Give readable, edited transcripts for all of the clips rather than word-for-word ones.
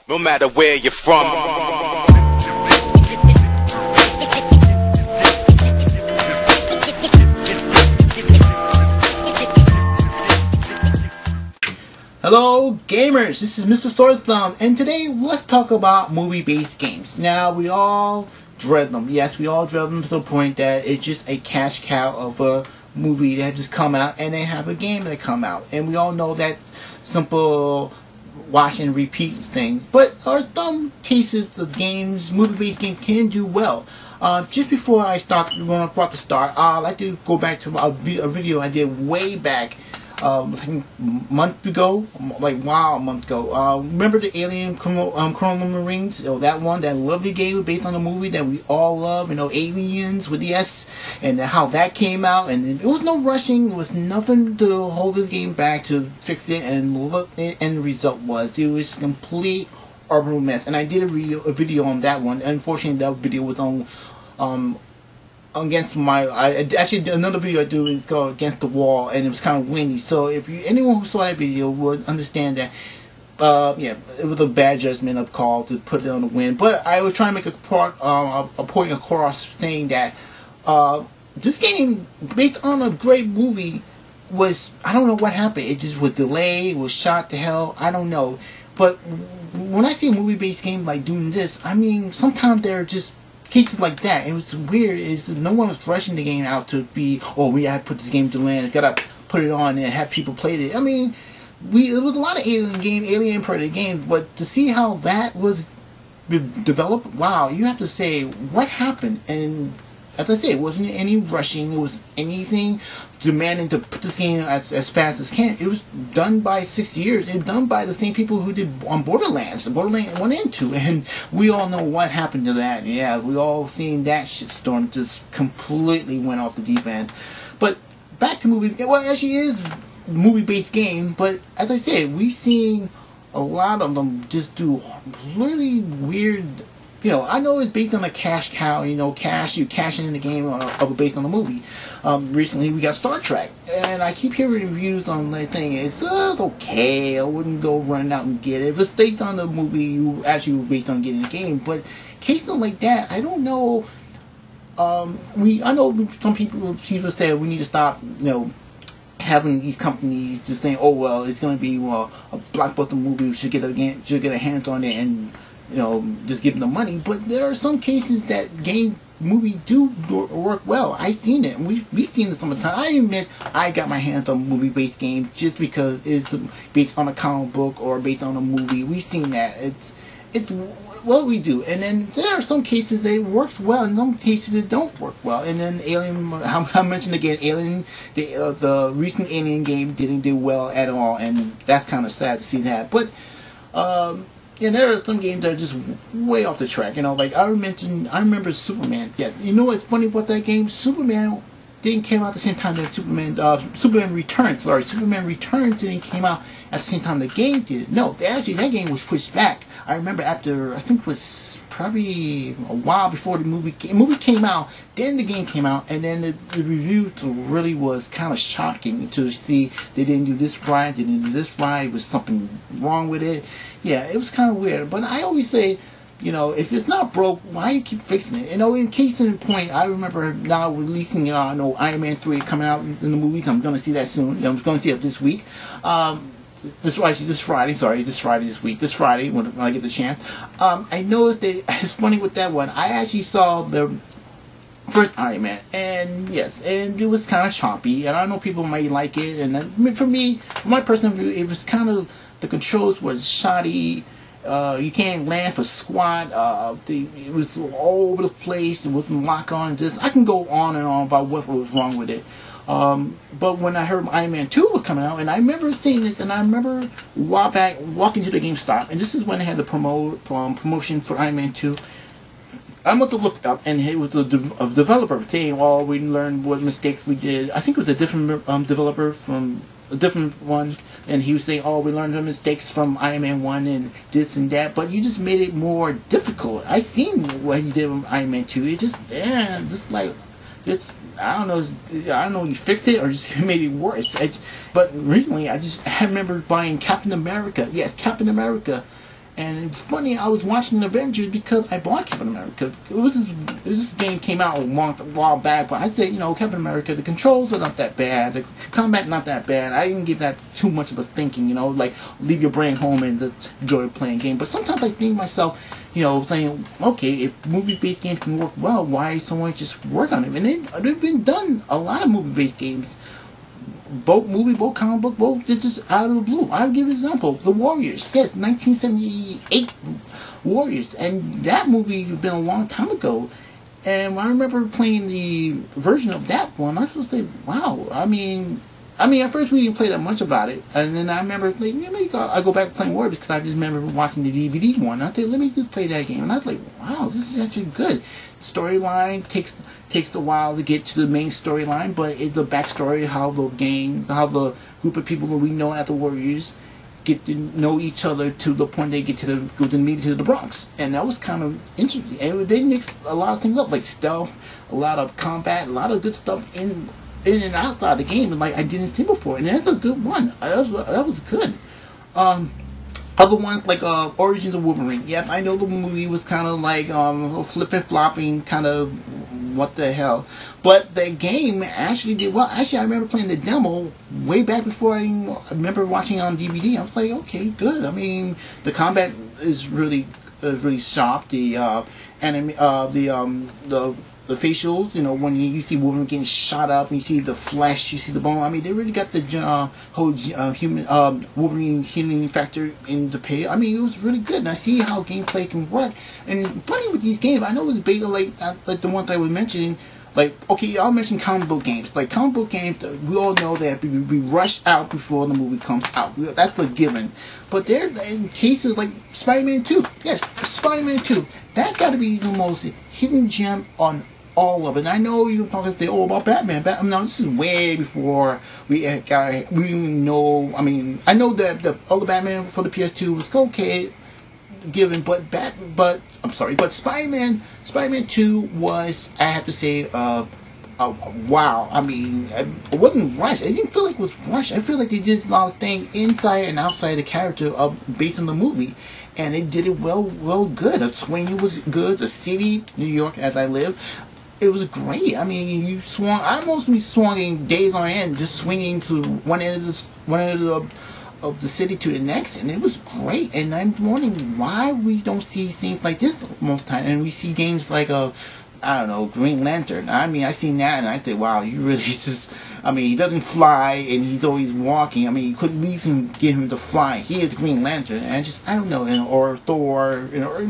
No matter where you're from. Hello gamers, this is Mr. Sword Thumb, and today let's talk about movie-based games. Now, we all dread them. Yes, we all dread them to the point that it's just a cash cow of a movie that just come out and they have a game that come out. And we all know that simple watch and repeat thing. But in some cases, the games, movie-based game can do well. Just before I start, when I'm about to start, I'd like to go back to a video I did way back. I think a month ago, a month ago. Remember the Alien Colonial Marines? That one, that lovely game based on a movie that we all love. Aliens with the S, and how that came out. And it was no rushing. There was nothing to hold this game back to fix it. And look, and the result was it was a complete urban mess. And I did a video on that one. Unfortunately, that video was on. Against my, I actually did another video I do is called Against the Wall, and it was kind of windy. So if anyone who saw that video would understand that, yeah, it was a bad judgment of call to put it on the wind. But I was trying to make a point across saying that this game, based on a great movie, was, I don't know what happened. It just was delayed, was shot to hell. I don't know. But when I see a movie-based game like doing this, I mean, sometimes they're just cases like that. It was weird is no one was rushing the game out to be, oh, we gotta put this game to land, gotta put it on and have people play it. I mean, there was a lot of Alien Predator games, but to see how that was developed, wow, you have to say what happened. And as I said, it wasn't any rushing, it was anything demanding to put this game as fast as can. It was done by 6 years. It was done by the same people who did on Borderlands 1 and 2, and we all know what happened to that. Yeah, we all seen that shitstorm just completely went off the deep end. But back to movie, well, it actually is movie-based game, but as I said, we've seen a lot of them just do really weird. I know it's based on a cash cow, you cash in the game based on the movie. Recently we got Star Trek, and I keep hearing reviews on that thing. It's okay, I wouldn't go running out and get it. If it's based on the movie, you actually were based on getting the game. But cases like that, I don't know. I know some people say we need to stop, having these companies just saying, oh well, it's going to be a blockbuster movie, we should get a hands on it and just give them the money. But there are some cases that movies do work well. I've seen it. We've seen it some of the time. I admit I got my hands on movie-based games just because it's based on a comic book or based on a movie. We've seen that. It's what we do. And then there are some cases that it works well, and some cases it don't work well. And then Alien, I mentioned again, Alien, the recent Alien game didn't do well at all, and that's kind of sad to see that. But and there are some games that are just way off the track. Like I remember Superman. Yes, what's funny about that game? Superman didn't came out at the same time that Superman Returns. Sorry, Superman Returns didn't came out at the same time the game did. No, actually that game was pushed back. I remember after, I think it was probably a while before the movie came out, then the game came out, and then the review really was kind of shocking to see they didn't do this right, they didn't do this right, was something wrong with it. Yeah, it was kind of weird. But I always say, if it's not broke, why you keep fixing it? In case in point, I remember now releasing, Iron Man 3 coming out in the movies. I'm going to see that soon. I'm going to see it this week. This Friday when I get the chance. I know that it's funny with that one. I actually saw the first Iron Man, and yes, and it was kind of choppy, and I know people might like it, and for me, my personal view, it was kind of, the controls were shoddy. You can't land for squat. It was all over the place. It wasn't lock on. I can go on and on about what was wrong with it. But when I heard Iron Man 2 was coming out, and I remember seeing this, and I remember a while back walking to the GameStop, and this is when they had the promotion for Iron Man 2. I must have looked up, and it was a developer saying, "Oh, we learned what mistakes we did." I think it was a different developer from a different one, and he was saying, "Oh, we learned our mistakes from Iron Man 1 and this and that," but you just made it more difficult. I seen what he did with Iron Man 2. It just like it's. I don't know. You fixed it or just made it worse. But recently, I remember buying Captain America. Yes, Captain America. And it's funny, I was watching Avengers because I bought Captain America. This game came out a while back, but I'd say, Captain America, the controls are not that bad, the combat not that bad. I didn't give that too much of a thinking, like leave your brain home and just enjoy playing a game. But sometimes I think to myself, saying, okay, if movie-based games can work well, why someone just work on it? And they've been done a lot of movie-based games. Both comic book, both they're just out of the blue. I'll give you an example. The Warriors. Yes, 1978 Warriors. And that movie has been a long time ago. And when I remember playing the version of that one, I was supposed to say, wow. I mean, at first we didn't play that much about it. And then I remember, I go back to playing Warriors because I just remember watching the DVD one. I said, let me just play that game. And I was like, wow, this is actually good. Storyline takes a while to get to the main storyline, but it's the backstory, how the group of people that we know at the Warriors get to know each other to the point they get to the meeting to the Bronx. And that was kind of interesting. And they mixed a lot of things up, like stealth, a lot of combat, a lot of good stuff in and outside the game, and like I didn't see before. And that's a good one. That was good. Other ones like Origins of Wolverine. Yes, I know the movie was kind of like flipping, flopping, kind of what the hell. But the game actually did well. Actually, I remember playing the demo way back before I remember watching it on DVD. I was like, okay, good. I mean, the combat is really sharp. The facials, when you see Wolverine getting shot up, and you see the flesh, you see the bone. I mean, they really got the whole human Wolverine healing factor into play. I mean, it was really good, and I see how gameplay can work. And funny with these games, I know it's based on like the ones I was mentioning. Like, okay, I'll mention comic book games. Like, comic book games, we all know that we rush out before the movie comes out. That's a given. But there, in cases like Spider-Man 2, yes, Spider-Man 2, that got to be the most hidden gem on all of it. And I know you can probably say, oh, about Batman. No, this is way before we know. I mean, I know that the other Batman for the PS2 was okay, given, but Spider-Man 2 was, I have to say, wow. I mean, it wasn't rushed. I didn't feel like it was rushed. I feel like they did a lot of things inside and outside the character based on the movie, and they did it well good. The swinging was good. The city, New York, as I live, it was great. I mean, you swung. I mostly swung in days on end, just swinging to one end of the city to the next, and it was great. And I'm wondering why we don't see things like this most time, and we see games like I don't know, Green Lantern. I mean, I seen that and I think, wow, you really just, I mean, he doesn't fly and he's always walking. I mean, you could at least get him to fly. He is Green Lantern, and I don't know, or Thor,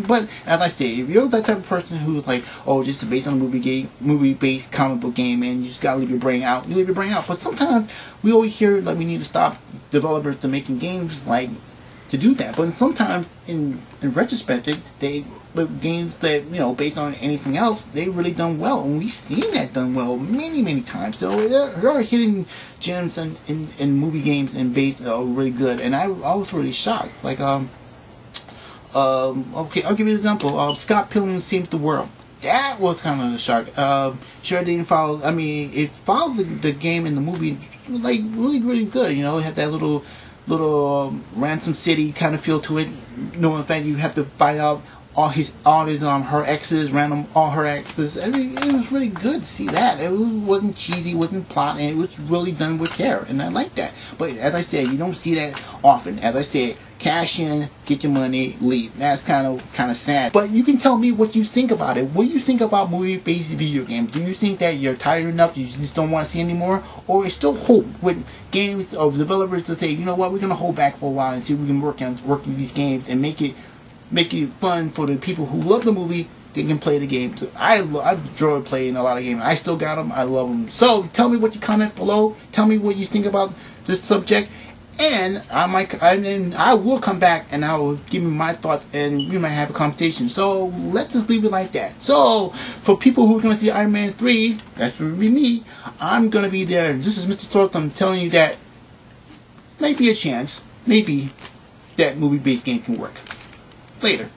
but as I say, if you're that type of person who's like, oh, just based on a movie-based comic book game, and you just gotta leave your brain out, you leave your brain out. But sometimes we always hear that we need to stop developers to making games like to do that. But sometimes in retrospect, games that based on anything else, they really done well, and we've seen that done well many times. So there are hidden gems in movie games and based are really good, and I was really shocked. Like okay, I'll give you an example. Scott Pilgrim Saves the World. That was kind of a shock. Sure, it didn't follow. I mean, it followed the game and the movie like really good. It had that little Ransom City kind of feel to it. No, in fact, you have to find out all her exes, all her exes. I mean, it was really good to see that. It wasn't cheesy, wasn't plot, and it was really done with care, and I like that. But as I said, you don't see that often. As I said, cash in, get your money, leave. That's kind of sad. But you can tell me what you think about it. What do you think about movie-based video games? Do you think that you're tired enough, you just don't want to see anymore? Or is still hope with games or developers to say, you know what, we're going to hold back for a while and see if we can work these games and make it fun for the people who love the movie. They can play the game too. I enjoy playing a lot of games. I still got them. I love them. So tell me what you comment below. Tell me what you think about this subject, and I will come back and I will give you my thoughts, and we might have a conversation. So let's just leave it like that. So for people who are going to see Iron Man 3, that's going to be me. I'm going to be there. And this is Mr. Torth. I'm telling you that maybe a chance, maybe that movie-based game can work. Later.